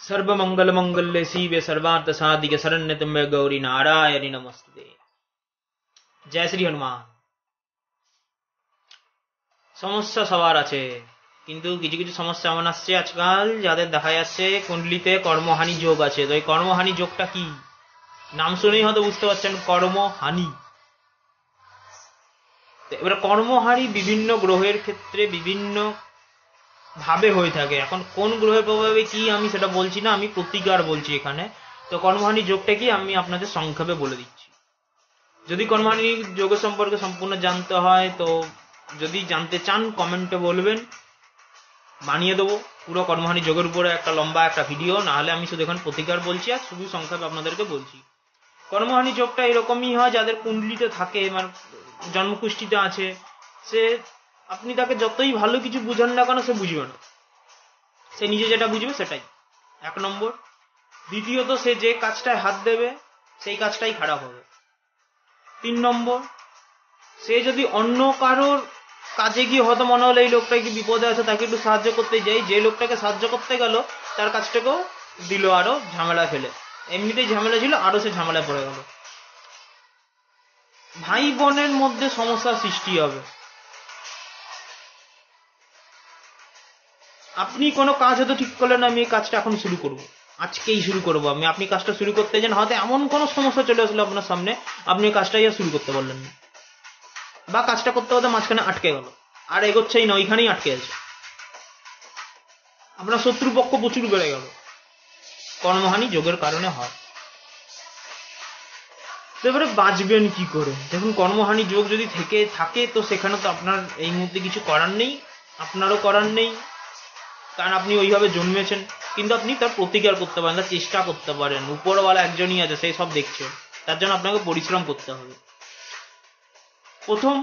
सर्वमंगल मंगल्ये शिवे सर्वार्थ साधिके शरण्य त्र्यंबके गौरी नारायणी नमस्ते। जय श्री हनुमान। সমস্যা সবার আছে, কিন্তু কিছু কিছু সমস্যা এমন আসছে আজকাল যাদের দেখা যাচ্ছে কুণ্ডলিতে কর্মহানি যোগ আছে। তো এই কর্মহানি যোগটা কি? নাম শুনেই হয়তো বুঝতে পারছেন, কর্মহানি। এবার কর্মহানি বিভিন্ন গ্রহের ক্ষেত্রে বিভিন্ন ভাবে হয়ে থাকে। এখন কোন গ্রহের প্রভাবে কি আমি সেটা বলছি না, আমি প্রতিকার বলছি এখানে। তো কর্মহানি যোগটা কি আমি আপনাদের সংক্ষেপে বলে দিচ্ছি। যদি কর্মহানি যোগ সম্পর্কে সম্পূর্ণ জানতে হয়, তো যদি জানতে চান কমেন্টে বলবেন, বানিয়ে দেবো পুরো কর্মহানি যোগের উপরে একটা লম্বা একটা ভিডিও। না হলে আমি শুধু এখন প্রতিকার বলছি আর শুধু সংক্ষেপে আপনাদেরকে বলছি। কর্মহানি যোগটা এরকমই হয় যাদের কুণ্ডলিতে থাকে, মানে জন্মকুষ্ঠিতে আছে, সে আপনি তাকে যতই ভালো কিছু বুঝান না কেন সে বুঝবে না। সে নিজে যেটা বুঝবে সেটাই এক নম্বর। দ্বিতীয়ত, সে যে কাজটায় হাত দেবে সেই কাজটাই খারাপ হবে। 3 নম্বর, সে যদি অন্য কারোর কাজে গিয়ে হয়তো মনে হলো এই লোকটা কি বিপদে আছে, তাকে একটু সাহায্য করতে যাই, যে লোকটাকে সাহায্য করতে গেল তার কাজটাকেও দিল আরো ঝামেলা ফেলে। এমনিতেই ঝামেলা ছিল, আরো সে ঝামেলায় পড়ে গেল। ভাই বোনের মধ্যে সমস্যার সৃষ্টি হবে। আপনি কোনো কাজ হয়তো ঠিক করলেন, আমি এই কাজটা এখন শুরু করব, আজকেই শুরু করবো আমি। আপনি কাজটা শুরু করতে যান, হয়তো এমন কোনো সমস্যা চলে আসলো আপনার সামনে, আপনি কাজটাই আর শুরু করতে পারলেন না, বা কাজটা করতে করতে মাঝখানে আটকে গেল, আর এগোচ্ছেই না, ওইখানেই আটকে আছে। আপনার শত্রুপক্ষ প্রচুর বেড়ে গেল। কর্মহানি যোগের কারণে হয়। তো এবারে বাঁচবেন কি করে? দেখুন, কর্মহানি যোগ যদি থেকে থাকে তো সেখানে তো আপনার এই মুহূর্তে কিছু করার নেই, আপনারও করার নেই, কারণ আপনি ওইভাবে জন্মেছেন। কিন্তু আপনি তার প্রতিকার করতে পারেন, তার চেষ্টা করতে পারেন। উপরওয়ালা একজনই আছে, সেই সব দেখছে, তার জন্য আপনাকে পরিশ্রম করতে হবে। প্রথম,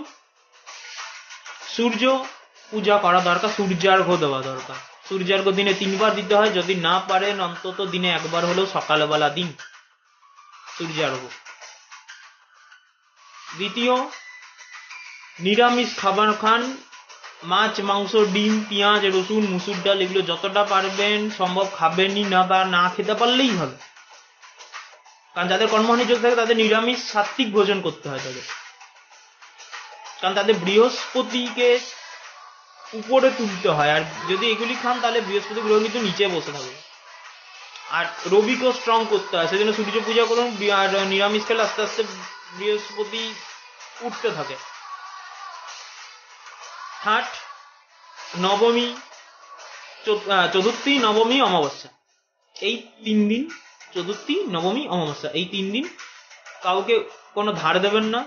সূর্য পূজা করা দরকার, সূর্যার্ঘ্য দেওয়া দরকার। সূর্যার্ঘ্য দিনে 3 বার দিতে হয়, যদি না পারেন অন্তত দিনে 1 বার হলেও সকালবেলা দিন সূর্যার্ঘ্য। দ্বিতীয়, নিরামিষ খাবার খান। মাছ, মাংস, ডিম, পেঁয়াজ, রসুন, মুসুর ডাল এগুলো যতটা পারবেন সম্ভব খাবেনই না, বা না খেতে পারলেই ভালো। কারণ যাদের কর্মহানি যোগ থাকে তাদের নিরামিষ সাত্ত্বিক ভোজন করতে হয় তাদের, কারণ তাদের বৃহস্পতিকে উপরে তুলতে হয়। আর যদি এগুলি খান তাহলে বৃহস্পতি গ্রহ কিন্তু নিচে বসে থাকবে। আর রবিকেও স্ট্রং করতে হয়, সেজন্য সূর্য পূজা করুন। আর নিরামিষ খেলে আস্তে আস্তে বৃহস্পতি উঠতে থাকে। থার্ড, নবমী, চতুর্থী, নবমী, অমাবস্যা, এই 3 দিন, চতুর্থী, নবমী, অমাবস্যা, এই 3 দিন কাউকে কোনো ধার দেবেন না,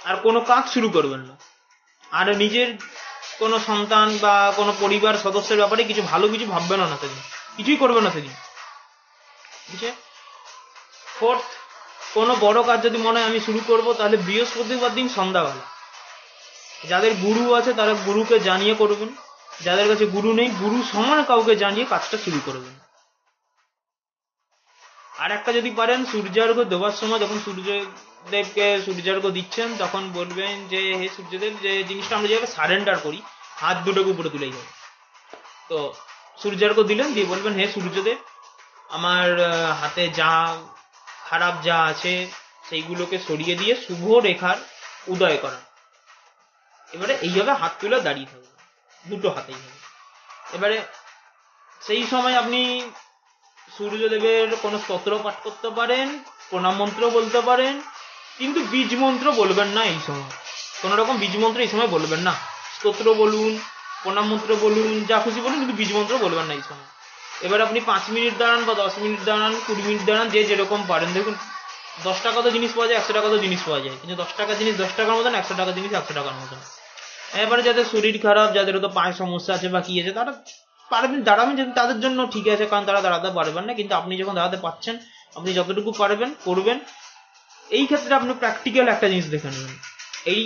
আর কোনো কাজ শুরু করবেন না, আর নিজের কোনো সন্তান বা কোনো পরিবার সদস্যের ব্যাপারে কিছু ভালো কিছু ভাববেন না সেদিন, কিছুই করবেন না সেদিন। ঠিক আছে। ফোর্থ, কোনো বড় কাজ যদি মনে হয় আমি শুরু করব, তাহলে বৃহস্পতিবার দিন সন্ধ্যাবেলা যাদের গুরু আছে তারা গুরুকে জানিয়ে করবেন, যাদের কাছে গুরু নেই গুরু সমান কাউকে জানিয়ে কাজটা শুরু করবেন। আর একটা, যদি পারেন সূর্যার্ঘ্য দেওয়ার সময় যখন সূর্যদেবকে সূর্যার্ঘ্য দিচ্ছেন তখন বলবেন যে হে সূর্যদেব, যে জিনিসটা আমরা যেভাবে সারেন্ডার করি, হাত দুটোকে উপরে তুলেই যাবে। তো সূর্যার্ঘ্য দিলেন, দিয়ে বলবেন হে সূর্যদেব, আমার হাতে যা খারাপ যা আছে সেইগুলোকে সরিয়ে দিয়ে শুভ রেখার উদয় করা। এবারে এইভাবে হাত তুলে দাঁড়িয়ে থাকবে, দুটো হাতেই হবে। এবারে সেই সময় আপনি সূর্যদেবের কোনো স্তোত্র পাঠ করতে পারেন, প্রণাম মন্ত্র বলতে পারেন, কিন্তু বীজ মন্ত্র বলবেন না এই সময়। কোনো রকম বীজ মন্ত্র এই সময় বলবেন না। স্তোত্র বলুন, প্রণাম মন্ত্র বলুন, যা খুশি বলুন, কিন্তু বীজ মন্ত্র বলবেন না এই সময়। এবার আপনি 5 মিনিট দাঁড়ান বা 10 মিনিট দাঁড়ান, 20 মিনিট দাঁড়ান, যে যেরকম পারেন। দেখুন, 10 টাকা তো জিনিস পাওয়া যায়, 100 টাকা তো জিনিস পাওয়া যায়, কিন্তু 10 টাকার জিনিস 10 টাকার মতন, 100 টাকার জিনিস 100 টাকার মতন। এবারে যাদের শরীর খারাপ, যাদের হয়তো পায়ে সমস্যা আছে বা কি আছে, তারা পারবেন দাঁড়াবেন, যদি তাদের জন্য ঠিক আছে, কারণ তারা দাঁড়াতে পারবেন না। কিন্তু আপনি যখন দাঁড়াতে পারছেন, আপনি যতটুকু পারবেন করবেন। এই ক্ষেত্রে আপনি প্র্যাকটিক্যাল একটা জিনিস দেখে নেবেন। এই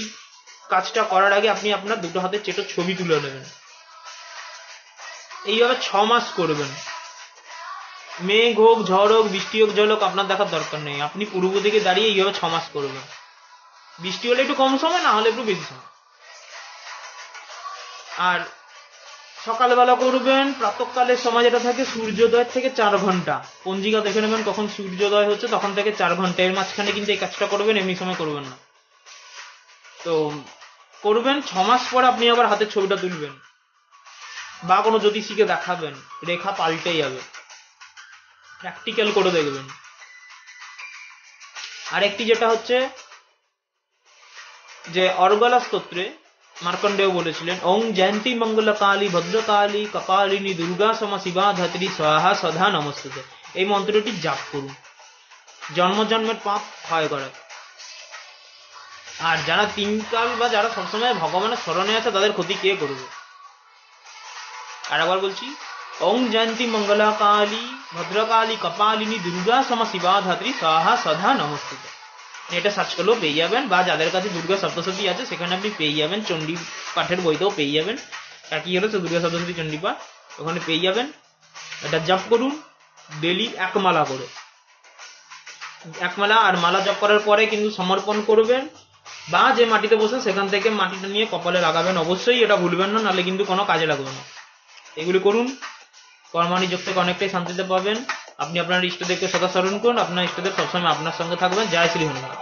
কাজটা করার আগে আপনি আপনার দুটো হাতের চেটো ছবি তুলে নেবেন। এইভাবে 6 মাস করবেন। মেঘ হোক, ঝড় হোক, বৃষ্টি হোক, জল হোক, আপনার দেখার দরকার নেই। আপনি পূর্ব দিকে দাঁড়িয়ে এইভাবে 6 মাস করবেন। বৃষ্টি হলে একটু কম সময়, না হলে একটু বেশি সময়। আর সকালবেলা করবেন, প্রাতঃকালের সময় যেটা থাকে সূর্যোদয়ের থেকে 4 ঘন্টা। পঞ্জিকা দেখে নেবেন কখন সূর্যোদয় হচ্ছে, তখন থেকে 4 ঘন্টা, এর মাঝখানে কিন্তু এই কাজটা করবেন, এমনি সময় করবেন না। তো করবেন, 6 মাস পর আপনি আবার হাতের ছবিটা তুলবেন বা কোনো জ্যোতিষীকে দেখাবেন, রেখা পাল্টে যাবে, প্র্যাকটিক্যাল করে দেখবেন। আরেকটি যেটা হচ্ছে যে অর্গলা স্তোত্রে মার্কণ্ডেয় বলেছিলেন, ওং জয়ন্তী মঙ্গল কালী ভদ্রকালী কপালিনী দুর্গা সমা শিবা ধাত্রী স্বাহা সদা নমস্তুতে। এই মন্ত্রটি জাপ করুন, জন্ম জন্মের পাপ ক্ষয় করে। আর যারা 3 কাল বা যারা সবসময় ভগবানের স্মরণে আছে তাদের ক্ষতি কে করবে? আর একবার বলছি, ওং জয়ন্তী মঙ্গলা কালী ভদ্রকালী কপালিনী দুর্গা সমা শিবা ধাত্রী স্বাহা সদা নমস্তুতে। এটা সার্চ করলেও পেয়ে যাবেন, বা যাদের কাছে দুর্গা সপ্তশতী আছে সেখানে আপনি পেয়ে যাবেন, চণ্ডী পাঠের বইতেও পেয়ে যাবেন, একই হলো দুর্গা সপ্তশতী চণ্ডী পাঠ, ওখানে পেয়ে যাবেন। এটা জপ করুন ডেলি 1 মালা করে, 1 মালা। আর মালা জপ করার পরে কিন্তু সমর্পণ করবেন, বা যে মাটিতে বসে সেখান থেকে মাটিটা নিয়ে কপালে লাগাবেন, অবশ্যই এটা ভুলবেন না, নাহলে কিন্তু কোনো কাজে লাগবে না। এগুলি করুন, কর্মানি যোগ থেকে অনেকটাই শান্তিতে পাবেন। আপনি আপনার ইষ্টদেবকে সদা স্মরণ করুন, আপনার ইষ্টদেব সবসময় আপনার সঙ্গে থাকবেন। জয় শ্রী হনুমান।